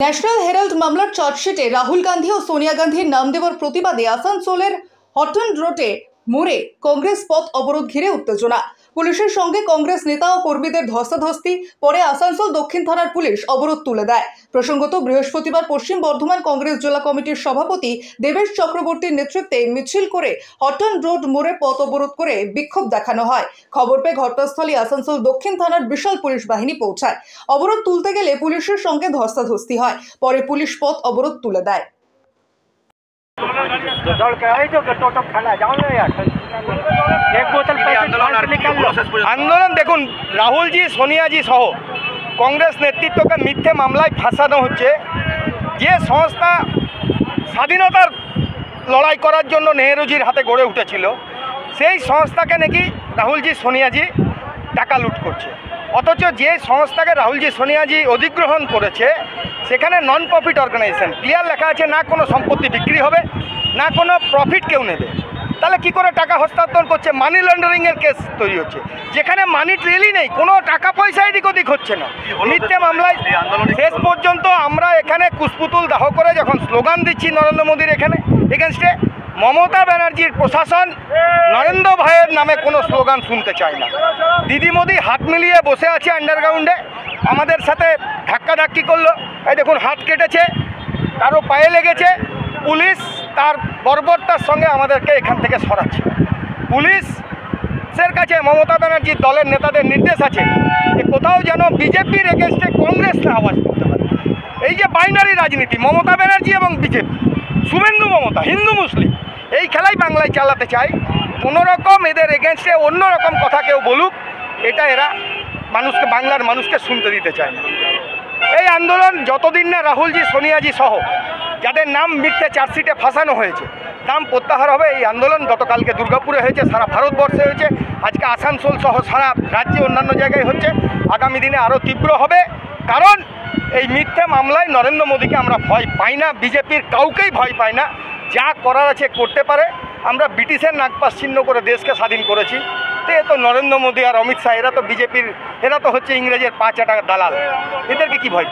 National Herald মামলার চার্জশিটে রাহুল গান্ধী ও সোনিয়া গান্ধীর নাম দেওয়ার প্রতিবাদে আসানসোলের হটন রোডে মোড়ে কংগ্রেস পথ অবরোধ ঘিরে উত্তেজনা। পুলিশের সঙ্গে কংগ্রেস নেতা ও কর্মীদের ধস্তাধস্তি, পরে আসানসোল দক্ষিণ থানার পুলিশ অবরোধ তুলে দেয়। প্রসঙ্গত, বৃহস্পতিবার পশ্চিম বর্ধমান কংগ্রেস জেলা কমিটির সভাপতি দেবেশ চক্রবর্তীর নেতৃত্বে মিছিল করে হটন রোড মোড়ে পথ অবরোধ করে বিক্ষোভ দেখানো হয়। খবর পেয়ে ঘটনাস্থলে আসানসোল দক্ষিণ থানার বিশাল পুলিশ বাহিনী পৌঁছায়। অবরোধ তুলতে গেলে পুলিশের সঙ্গে ধস্তাধস্তি হয়, পরে পুলিশ পথ অবরোধ তুলে দেয়। আন্দোলন দেখুন, রাহুলজি সোনিয়াজি সহ কংগ্রেস নেতৃত্বকে মিথ্যে মামলায় ফাঁসানো হচ্ছে। যে সংস্থা স্বাধীনতার লড়াই করার জন্য নেহরুজির হাতে গড়ে উঠেছিল, সেই সংস্থাকে নাকি রাহুলজি সোনিয়াজি টাকা লুট করছে। অথচ যে সংস্থাকে রাহুলজি সোনিয়াজি অধিগ্রহণ করেছে সেখানে নন প্রফিট অর্গানাইজেশন, ক্লিয়ার লেখা আছে, না কোনো সম্পত্তি বিক্রি হবে, না কোনো প্রফিট কেউ নেবে। তাহলে কি করে টাকা হস্তান্তর করছে? মানি লন্ডারিংয়ের কেস তৈরি হচ্ছে, যেখানে মানি ট্রেলই নেই, কোনো টাকা পয়সা এদিক ওদিক হচ্ছে না। মিথ্যে মামলায় শেষ পর্যন্ত আমরা এখানে কুশপুতুল দাহ করে যখন স্লোগান দিচ্ছি নরেন্দ্র মোদীর এগেনস্টে, মমতা ব্যানার্জির প্রশাসন নরেন্দ্র ভাইয়ের নামে কোনো স্লোগান শুনতে চায় না। দিদি মোদি হাত মিলিয়ে বসে আছে আন্ডারগ্রাউন্ডে, আমাদের সাথে ধাক্কাধাক্কি করলো, এই দেখুন হাত কেটেছে, কারো পায়ে লেগেছে। পুলিশ তার বর্বরতার সঙ্গে আমাদেরকে এখান থেকে সরাচ্ছে। পুলিশের কাছে মমতা ব্যানার্জির দলের নেতাদের নির্দেশ আছে যে কোথাও যেন বিজেপির এগেনস্টে কংগ্রেস না আওয়াজ করতে পারে। এই যে বাইনারি রাজনীতি, মমতা ব্যানার্জি এবং বিজেপি, শুভেন্দু মমতা, হিন্দু মুসলিম, এই খেলাই বাংলায় চালাতে চায়। কোনোরকম এদের এগেনস্টে অন্যরকম কথা কেউ বলুক, এটা এরা মানুষকে, বাংলার মানুষকে শুনতে দিতে চায় না। এই আন্দোলন যতদিন না রাহুলজি সোনিয়াজি সহ যাদের নাম মিথ্যে চার্জশিটে ফাঁসানো হয়েছে নাম প্রত্যাহার হবে, এই আন্দোলন গতকালকে দুর্গাপুরে হয়েছে, সারা ভারতবর্ষে হয়েছে, আজকে আসানসোল সহ সারা রাজ্যে অন্যান্য জায়গায় হচ্ছে, আগামী দিনে আরও তীব্র হবে। কারণ এই মিথ্যে মামলায় নরেন্দ্র মোদীকে আমরা ভয় পাই না, বিজেপির কাউকেই ভয় পাই না। যা করার আছে করতে পারে। আমরা ব্রিটিশের নাগপাশ ছিন্ন করে দেশকে স্বাধীন করেছি, তো এ তো নরেন্দ্র মোদী আর অমিত শাহ, এরা তো বিজেপির, এরা তো হচ্ছে ইংরেজের 5 টাকার দালাল, এদেরকে কি ভয়?